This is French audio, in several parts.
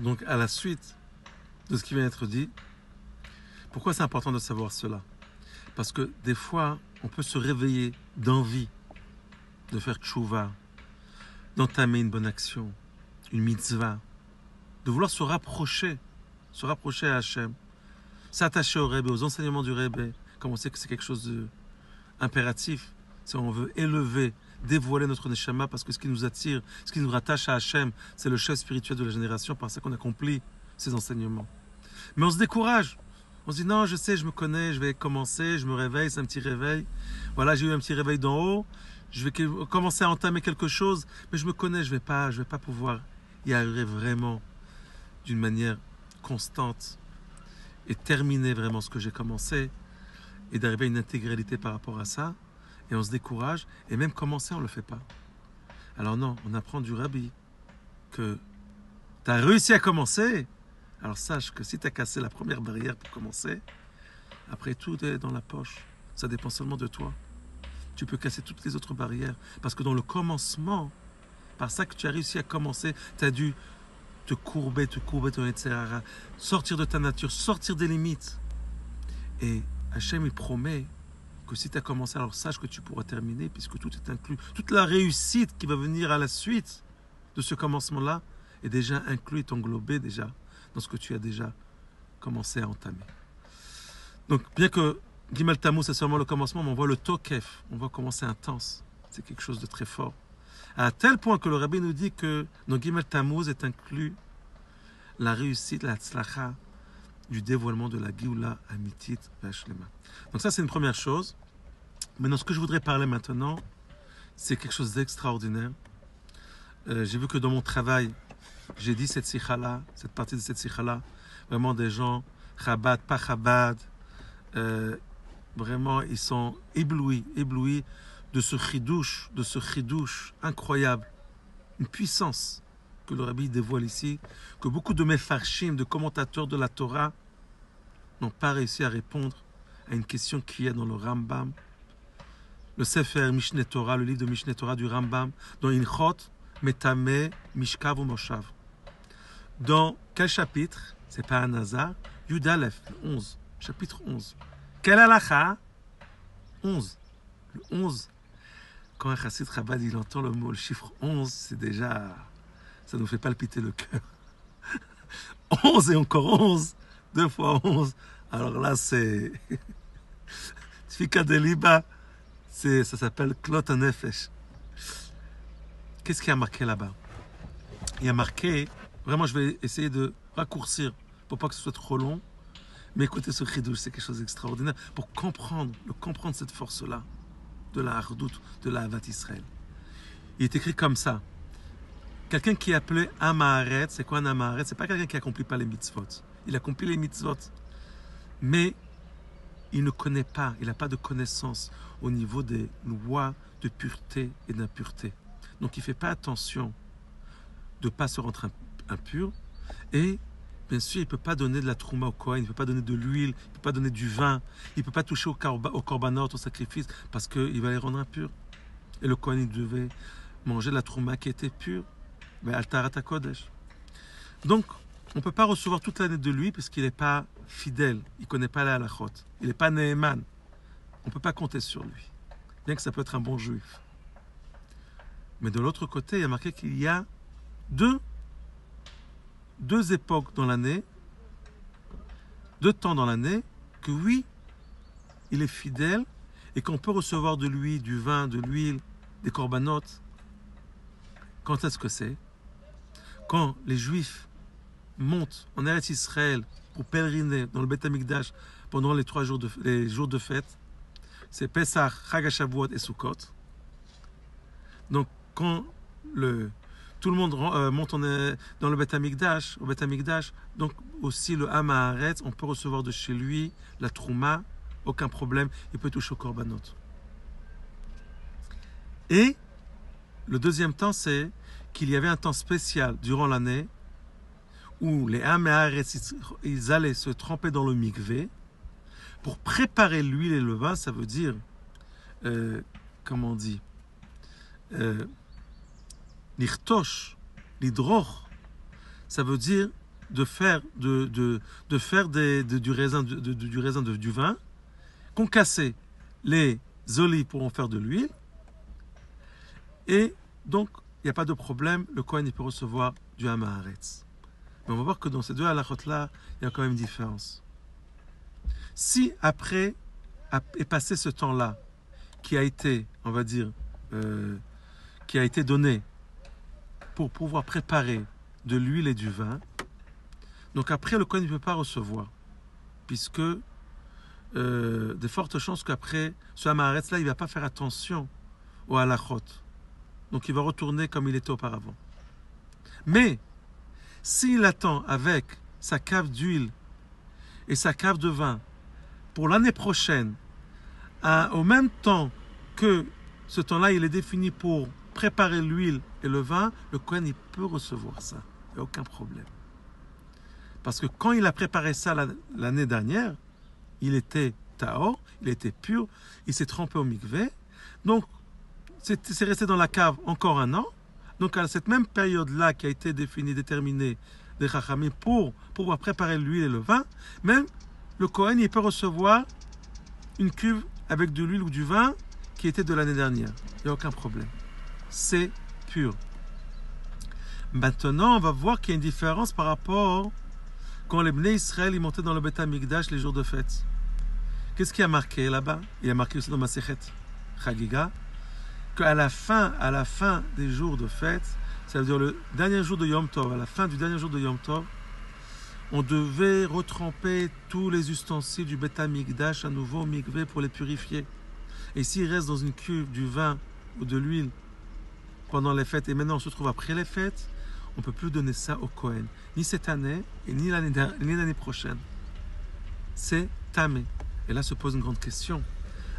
Donc, à la suite de ce qui vient d'être dit, pourquoi c'est important de savoir cela? Parce que des fois, on peut se réveiller d'envie de faire tchouva, d'entamer une bonne action, une mitzvah, de vouloir se rapprocher à Hachem, s'attacher au Rebbe, aux enseignements du Rebbe, comme on sait que c'est quelque chose d'impératif, si on veut élever, dévoiler notre neshama, parce que ce qui nous attire, ce qui nous rattache à Hachem, c'est le chef spirituel de la génération, par ça qu'on accomplit ces enseignements. Mais on se décourage. On se dit non, je sais, je me connais, je vais commencer, je me réveille, c'est un petit réveil. Voilà, j'ai eu un petit réveil d'en haut, je vais commencer à entamer quelque chose, mais je me connais, je vais pas pouvoir y arriver vraiment d'une manière constante et terminer vraiment ce que j'ai commencé et d'arriver à une intégralité par rapport à ça. Et on se décourage et même commencer, on ne le fait pas. Alors non, on apprend du Rabbi que tu as réussi à commencer. Alors sache que si tu as cassé la première barrière pour commencer, après tout est dans la poche. Ça dépend seulement de toi. Tu peux casser toutes les autres barrières. Parce que dans le commencement, par ça que tu as réussi à commencer, tu as dû te courber, etc. Sortir de ta nature, sortir des limites. Et Hachem, il promet que si tu as commencé, alors sache que tu pourras terminer, puisque tout est inclus. Toute la réussite qui va venir à la suite de ce commencement-là est déjà inclus, est englobée déjà dans ce que tu as déjà commencé à entamer. Donc, bien que Gimel Tammuz, c'est seulement le commencement, mais on voit le Tokef, on voit comment c'est intense. C'est quelque chose de très fort. À tel point que le Rabbi nous dit que dans Gimel Tammuz est inclus la réussite, la tzlacha, du dévoilement de la Géoula Amitit V'Ashlema. Donc ça, c'est une première chose. Maintenant, ce que je voudrais parler maintenant, c'est quelque chose d'extraordinaire. J'ai vu que dans mon travail, j'ai dit cette sikha-là, cette partie de cette sikha-là, vraiment des gens, Chabad, pas Chabad, vraiment, ils sont éblouis de ce chidouche incroyable, une puissance que le Rabbi dévoile ici, que beaucoup de mefarshim, de commentateurs de la Torah, n'ont pas réussi à répondre à une question qu'il y a dans le Rambam, le Sefer Mishneh Torah, le livre de Mishneh Torah du Rambam, dans Inchot, Metame, Mishkav ou Moshav. Dans quel chapitre? C'est pas un hasard. Yud Aleph, le 11, chapitre 11. Quel halacha? 11. Le 11. Quand un chassid Chabad, il entend le mot, le chiffre 11, c'est déjà... ça nous fait palpiter le cœur. 11 et encore 11. 2 fois 11. Alors là, c'est... Tfika de Liba, ça s'appelle Klot Nefesh. Qu'est-ce qu'il y a marqué là-bas? Il y a marqué... Vraiment, je vais essayer de raccourcir pour pas que ce soit trop long. Mais écoutez, ce chidouche, c'est quelque chose d'extraordinaire. Pour comprendre cette force-là, de la hardout, de la Havat Israël. Il est écrit comme ça. Quelqu'un qui est appelé Amaharet, c'est quoi un Amaharet? C'est pas quelqu'un qui accomplit pas les mitzvot. Il accomplit les mitzvot. Mais il ne connaît pas, il n'a pas de connaissance au niveau des lois de pureté et d'impureté. Donc il ne fait pas attention de ne pas se rendre impur. Et bien sûr, il ne peut pas donner de la trouma au Kohen, il ne peut pas donner de l'huile, il ne peut pas donner du vin, il ne peut pas toucher au korbanot, au sacrifice, parce qu'il va les rendre impurs. Et le Kohen, il devait manger de la trouma qui était pure. Mais Altarat HaKodesh. Donc, on ne peut pas recevoir toute l'année de lui parce qu'il n'est pas fidèle, il ne connaît pas la halachot, il n'est pas Neheman. On ne peut pas compter sur lui, bien que ça peut être un bon juif. Mais de l'autre côté, il y a marqué qu'il y a deux époques dans l'année, 2 temps dans l'année, que oui, il est fidèle et qu'on peut recevoir de lui du vin, de l'huile, des corbanotes. Quand est-ce que c'est? Quand les Juifs montent en Eretz Israël pour pèleriner dans le Beth Amikdash pendant les 3 jours de fête, c'est Pesach, Chag HaShavuot et Sukkot. Donc quand tout le monde monte dans le Beth Amikdash, au Beth Amikdash, donc aussi le Ham Haaretz, on peut recevoir de chez lui la Trouma, aucun problème, il peut toucher au Korbanot. Et le deuxième temps, c'est qu'il y avait un temps spécial durant l'année où les Ham et Haaretz, ils allaient se tremper dans le mikvé pour préparer l'huile et le vin. Ça veut dire, comment on dit, l'irtosh, l'hydroch, ça veut dire de faire, de faire du raisin, du vin, concasser les olives pour en faire de l'huile. Et donc, il n'y a pas de problème, le Kohen il peut recevoir du Hamaharetz. Mais on va voir que dans ces deux halachot-là, il y a quand même une différence. Si après est passé ce temps-là, qui a été, on va dire, qui a été donné pour pouvoir préparer de l'huile et du vin, donc après le Kohen ne peut pas recevoir, puisque de fortes chances qu'après ce Hamaharetz-là, il ne va pas faire attention au halachot. Donc il va retourner comme il était auparavant. Mais s'il attend avec sa cave d'huile et sa cave de vin pour l'année prochaine, au même temps que ce temps-là, il est défini pour préparer l'huile et le vin, le Kohen il peut recevoir ça. Il n'y a aucun problème. Parce que quand il a préparé ça l'année dernière, il était tahor, il était pur, il s'est trempé au mikvé. Donc, c'est resté dans la cave encore un an. Donc, à cette même période-là qui a été définie, déterminée des Chachamim pour pouvoir préparer l'huile et le vin, même le Kohen, il peut recevoir une cuve avec de l'huile ou du vin qui était de l'année dernière. Il n'y a aucun problème. C'est pur. Maintenant, on va voir qu'il y a une différence par rapport quand les Bnei Israël ils montaient dans le Beth Amikdash les jours de fête. Qu'est-ce qui a marqué là-bas? Il a marqué aussi dans Masechet Chagiga qu'à la fin des jours de fête, ça veut dire le dernier jour de Yom Tov, à la fin du dernier jour de Yom Tov, on devait retremper tous les ustensiles du Beth Amikdash à nouveau au mikvé pour les purifier. Et s'il reste dans une cuve du vin ou de l'huile pendant les fêtes, et maintenant on se trouve après les fêtes, on ne peut plus donner ça au Kohen, ni cette année, et ni l'année prochaine. C'est tamé. Et là se pose une grande question.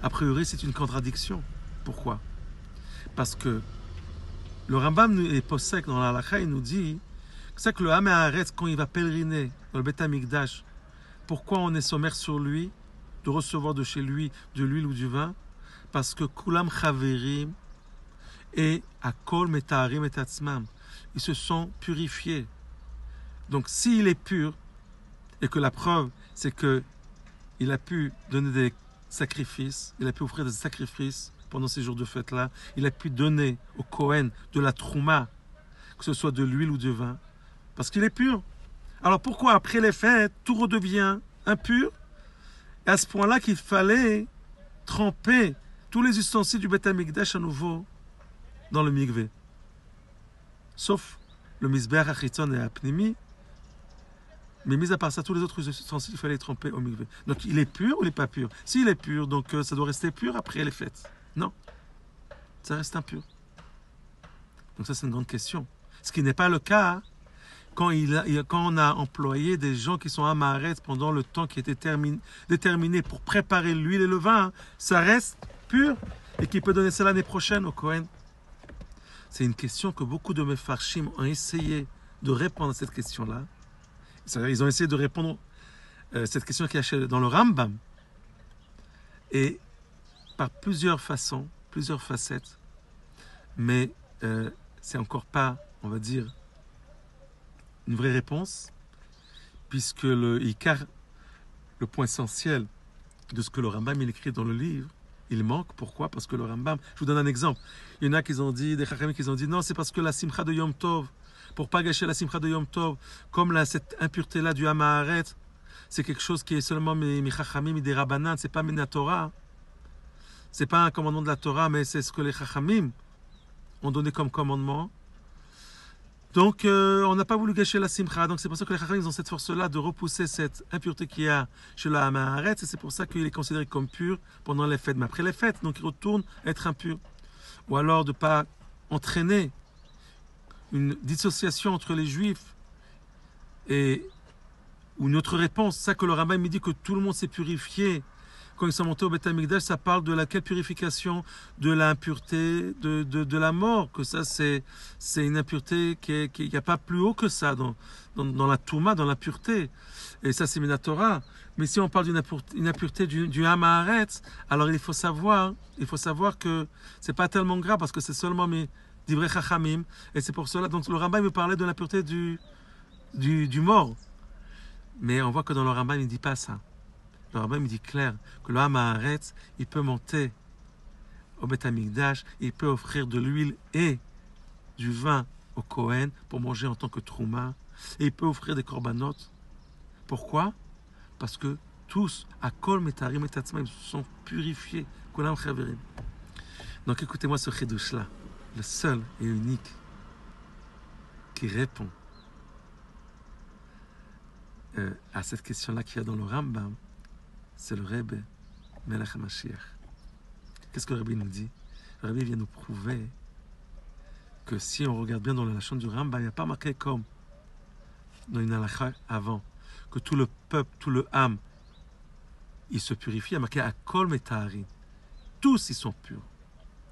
A priori, c'est une contradiction. Pourquoi? Parce que le Rambam est posek dans la halakha, il nous dit que c'est que le Hamaharetz, quand il va pèleriner dans le Beth Amikdash, pourquoi on est sommaire sur lui de recevoir de chez lui de l'huile ou du vin? Parce que Kulam Chaverim et Akol Metaharim et Atzmam, ils se sont purifiés. Donc s'il est pur, et que la preuve c'est que il a pu donner des sacrifices, il a pu offrir des sacrifices pendant ces jours de fête-là, il a pu donner au Kohen de la trouma, que ce soit de l'huile ou du vin, parce qu'il est pur. Alors pourquoi après les fêtes, tout redevient impur? Et à ce point-là qu'il fallait tremper tous les ustensiles du Beth Amikdash à nouveau dans le mikvé. Sauf le Mizbeach Achitzon et Apnimi, mais mis à part ça, tous les autres ustensiles, il fallait les tremper au mikvé. Donc il est pur ou il n'est pas pur? S'il est pur, donc ça doit rester pur après les fêtes. Non, ça reste impur. Donc ça c'est une grande question. Ce qui n'est pas le cas quand on a employé des gens qui sont à Hamaharetz pendant le temps qui était déterminé pour préparer l'huile et le vin, ça reste pur et qui peut donner ça l'année prochaine au Kohen. C'est une question que beaucoup de Mefarshim ont essayé de répondre à cette question-là. Ils ont essayé de répondre à cette question qui est dans le Rambam. Et par plusieurs façons, plusieurs facettes. Mais c'est encore pas, on va dire, une vraie réponse, puisque le point essentiel de ce que le Rambam il écrit dans le livre, il manque. Pourquoi? Parce que le Rambam, je vous donne un exemple. Il y en a qui ont dit, des Chachamim qui ont dit, non, c'est parce que la simcha de Yom Tov, pour pas gâcher la simcha de Yom Tov, comme cette impureté-là du Hamaharetz, c'est quelque chose qui est seulement mi Chachamim, mi des Rabbanan, c'est pas mi Torah. C'est pas un commandement de la Torah, mais c'est ce que les Chachamim ont donné comme commandement. Donc, on n'a pas voulu gâcher la simcha. Donc, c'est pour ça que les Chachamim ont cette force-là de repousser cette impureté qu'il y a chez le Hamaharetz. Et c'est pour ça qu'il est considéré comme pur pendant les fêtes. Mais après les fêtes, donc, il retourne être impur. Ou alors de ne pas entraîner une dissociation entre les Juifs ou une autre réponse. C'est ça que le Rambam me dit que tout le monde s'est purifié. Quand ils sont montés au Beth Amikdash, ça parle de laquelle purification? De l'impureté de la mort. Que ça, c'est une impureté qui n'y a pas plus haut que ça dans la Touma, dans la pureté. Et ça, c'est Minatora. Mais si on parle d'une impureté du Hamaharetz, alors il faut savoir que c'est pas tellement grave parce que c'est seulement mes divrei chachamim. Et c'est pour cela. Donc le Rambam me parlait de l'impureté du mort. Mais on voit que dans le Rambam, il ne dit pas ça. Le Rambam, il dit clair que le Ham Haaretz, il peut monter au Beth Amikdash, il peut offrir de l'huile et du vin au Kohen pour manger en tant que trouma, et il peut offrir des korbanot. Pourquoi? Parce que tous, à kol metarim et tatzma, ils sont purifiés. Kulam chaverim. Donc écoutez-moi ce chidouche-là, le seul et unique qui répond à cette question-là qu'il y a dans le Rambam, c'est le Rebbe Melech HaMashiach. Qu'est-ce que le Rebbe nous dit? Le Rebbe vient nous prouver que si on regarde bien dans la lachon du Rambam, il n'y a pas marqué comme dans une halakha avant, que tout le peuple, tout le Ham, il se purifie. Il y a marqué Akol Metaharim. Tous ils sont purs.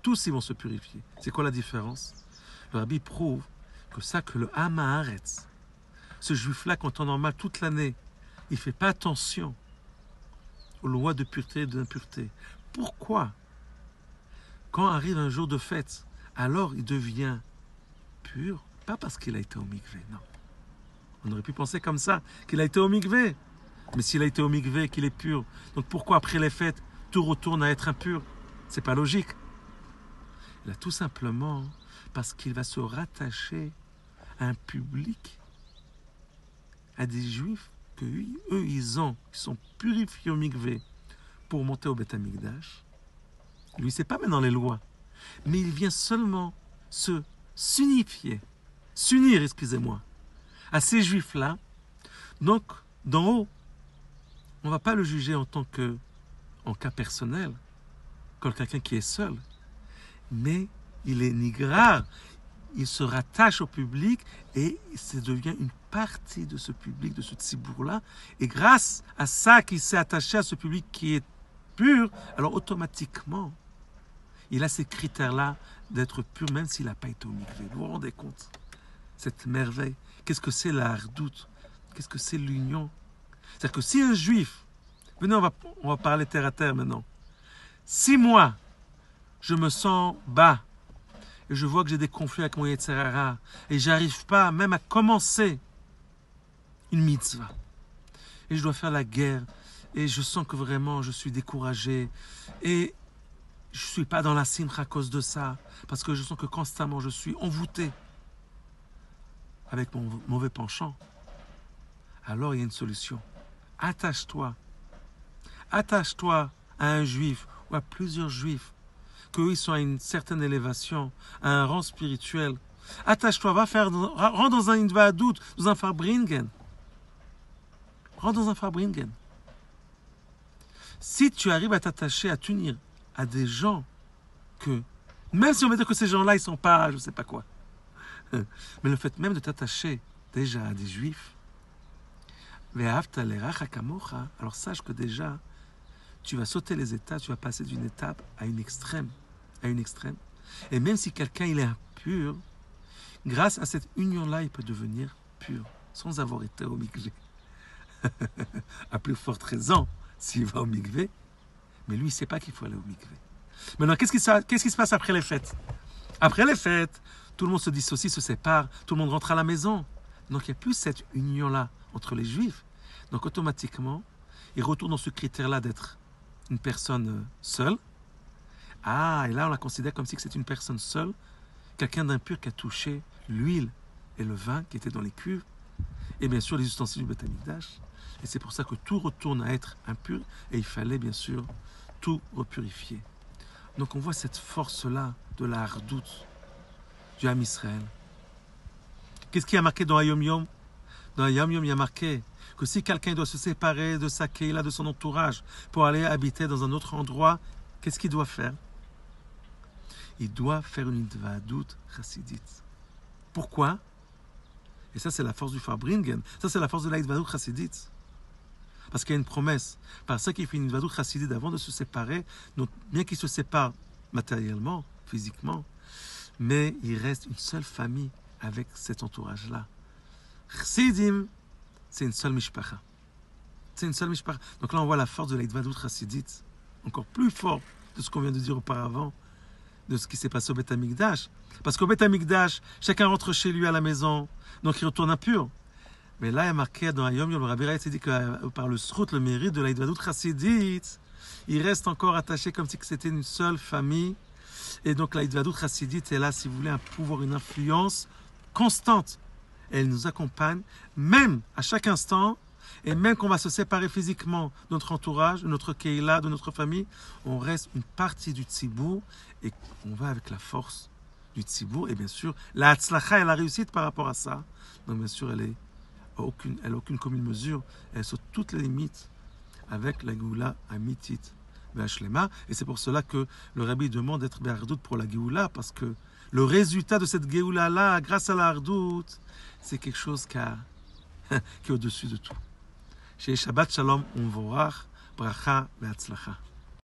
Tous ils vont se purifier. C'est quoi la différence? Le Rabbi prouve que ça, que le Ham Haaretz, ce juif-là, qu'en temps normal, toute l'année, il ne fait pas attention aux lois de pureté et d'impureté. Pourquoi? Quand arrive un jour de fête, alors il devient pur, pas parce qu'il a été au mikvé, non. On aurait pu penser comme ça, qu'il a été au mikvé. Mais s'il a été au mikvé, qu'il est pur, donc pourquoi après les fêtes, tout retourne à être impur? C'est pas logique. Là, tout simplement parce qu'il va se rattacher à un public, à des juifs que eux, ils sont purifiés au mikvé pour monter au Beth Amikdash. Lui, c'est pas maintenant les lois, mais il vient seulement s'unir, excusez-moi, à ces juifs-là. Donc, d'en haut, on ne va pas le juger en cas personnel, comme quelqu'un qui est seul, mais il est nigrar, il se rattache au public et ça devient une partie de ce public, de ce tzibour-là. Et grâce à ça qu'il s'est attaché à ce public qui est pur, alors automatiquement, il a ces critères-là d'être pur, même s'il n'a pas été au mikvé. Vous vous rendez compte? Cette merveille. Qu'est-ce que c'est la hardoute? Qu'est-ce que c'est l'union? C'est-à-dire que si un juif, venez, on va parler terre à terre maintenant. Si moi, je me sens bas, et je vois que j'ai des conflits avec mon Yetzer Hara, et j'arrive pas même à commencer une mitzvah, et je dois faire la guerre, et je sens que vraiment je suis découragé, et je ne suis pas dans la simcha à cause de ça, parce que je sens que constamment je suis envoûté avec mon mauvais penchant. Alors il y a une solution. Attache-toi à un juif ou à plusieurs juifs, qu'eux ils sont à une certaine élévation, à un rang spirituel. Attache-toi, rentre dans un Invadout, dans un Farbringen. Rentre dans un Farbringen. Si tu arrives à t'attacher, à t'unir à des gens que, même si on va dire que ces gens-là, ils sont pas, je ne sais pas quoi, mais le fait même de t'attacher déjà à des juifs, alors sache que déjà, tu vas sauter les étapes, tu vas passer d'une étape à une extrême. Et même si quelqu'un il est impur, grâce à cette union-là, il peut devenir pur, sans avoir été au mikvé. À plus forte raison, s'il va au mikvé, mais lui, il ne sait pas qu'il faut aller au mikvé. Maintenant, qu'est-ce qui se passe après les fêtes? Après les fêtes, tout le monde se dissocie, se sépare, tout le monde rentre à la maison. Donc, il n'y a plus cette union-là entre les juifs. Donc, automatiquement, il retourne dans ce critère-là d'être une personne seule. Ah, et là, on la considère comme si c'est une personne seule, quelqu'un d'impur qui a touché l'huile et le vin qui étaient dans les cuves, et bien sûr les ustensiles du Beth Amikdash. Et c'est pour ça que tout retourne à être impur, et il fallait bien sûr tout repurifier. Donc on voit cette force-là de la hardoute du Ham Israël. Qu'est-ce qui a marqué dans Hayom Yom? Dans Hayom Yom, il y a marqué que si quelqu'un doit se séparer de sa keila, de son entourage, pour aller habiter dans un autre endroit, qu'est-ce qu'il doit faire? Il doit faire une Invadout chassidite. Pourquoi? Et ça, c'est la force du Farbringen. Ça, c'est la force de la Invadout chassidite. Parce qu'il y a une promesse. Par ça qu'il fait une Invadout chassidite avant de se séparer, donc bien qu'il se sépare matériellement, physiquement, mais il reste une seule famille avec cet entourage-là. Chassidim, c'est une seule mishpacha. C'est une seule mishpacha. Donc là, on voit la force de la Invadout chassidite, encore plus fort de ce qu'on vient de dire auparavant, de ce qui s'est passé au Beth Amikdash. Parce qu'au Beth Amikdash, chacun rentre chez lui à la maison, donc il retourne impur. Mais là, il y a marqué dans Yom Yom, le Rabbi Raït dit que par le srout, le mérite de la Hidvadut Chassidit, il reste encore attaché comme si c'était une seule famille. Et donc la Hidvadut Chassidit est là, si vous voulez, un pouvoir, une influence constante. Elle nous accompagne, même à chaque instant, et même qu'on va se séparer physiquement de notre entourage, de notre keila, de notre famille, on reste une partie du tzibour et on va avec la force du tzibour. Et bien sûr, la hatzlacha et la réussite par rapport à ça. Donc bien sûr, elle n'a aucune commune mesure. Elle saute toutes les limites avec la Géoula amitit v'ashlema. Et c'est pour cela que le Rabbi demande d'être be'ardout pour la Géoula, parce que le résultat de cette Géoula-là, grâce à la hardout, c'est quelque chose qui est au-dessus de tout. Chez Shabbat Shalom, on vorach, bracha ve'atzlacha.